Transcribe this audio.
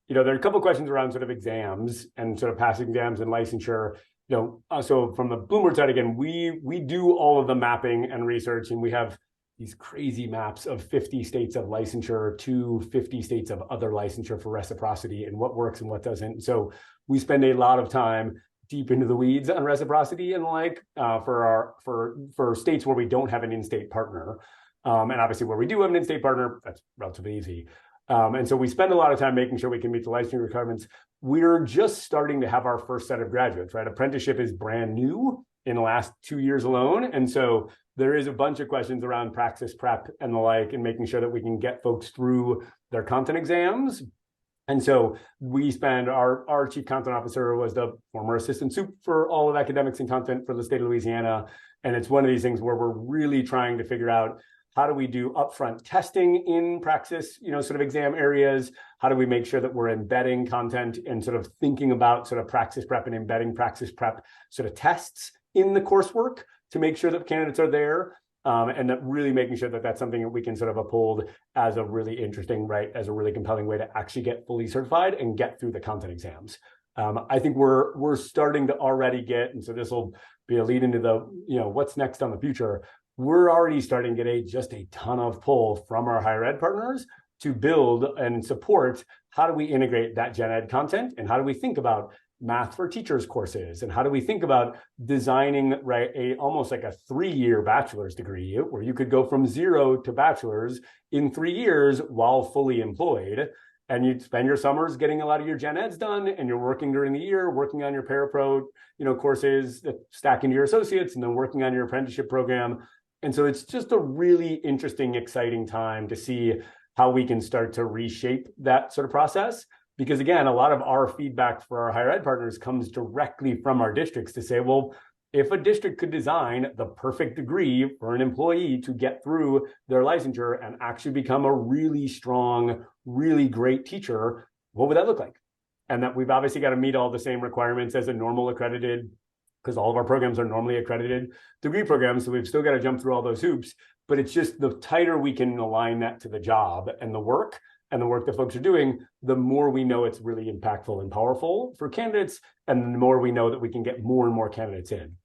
there are a couple of questions around sort of exams and sort of passing exams and licensure. So from the BloomBoard side, again, we do all of the mapping and research, and we have these crazy maps of 50 states of licensure to 50 states of other licensure for reciprocity and what works and what doesn't. So we spend a lot of time deep into the weeds on reciprocity and for states where we don't have an in-state partner. And obviously where we do have an in-state partner, that's relatively easy. And so we spend a lot of time making sure we can meet the licensing requirements. We're just starting to have our first set of graduates, right? Apprenticeship is brand new in the last 2 years alone. And so there is a bunch of questions around praxis prep and the like, and making sure that we can get folks through their content exams. And so we spend, our chief content officer was the former assistant soup for all of academics and content for the state of Louisiana. And it's one of these things where we're really trying to figure out, how do we do upfront testing in praxis, sort of exam areas? How do we make sure that we're embedding content and sort of thinking about sort of praxis prep and embedding praxis prep sort of tests in the coursework to make sure that candidates are there? And that really making sure that that's something that we can sort of uphold as a really interesting, right, as a really compelling way to actually get fully certified and get through the content exams. I think we're starting to already get, and so this will be a lead into the, what's next on the future. We're already starting to get just a ton of pull from our higher ed partners to build and support how do we integrate that gen ed content, and how do we think about math for teachers courses, and how do we think about designing, right, almost like a 3-year bachelor's degree where you could go from 0 to bachelor's in 3 years while fully employed. And you spend your summers getting a lot of your gen eds done, and you're working during the year, working on your parapro, courses that stack into your associates, and then working on your apprenticeship program. And so it's just a really interesting, exciting time to see how we can start to reshape that sort of process. Because again, a lot of our feedback for our higher ed partners comes directly from our districts to say, well, if a district could design the perfect degree for an employee to get through their licensure and actually become a really strong, really great teacher, what would that look like? And that we've obviously got to meet all the same requirements as a normal accredited, because all of our programs are normally accredited degree programs. So we've still got to jump through all those hoops, but it's just the tighter we can align that to the job and the work that folks are doing, the more we know it's really impactful and powerful for candidates, and the more we know that we can get more and more candidates in.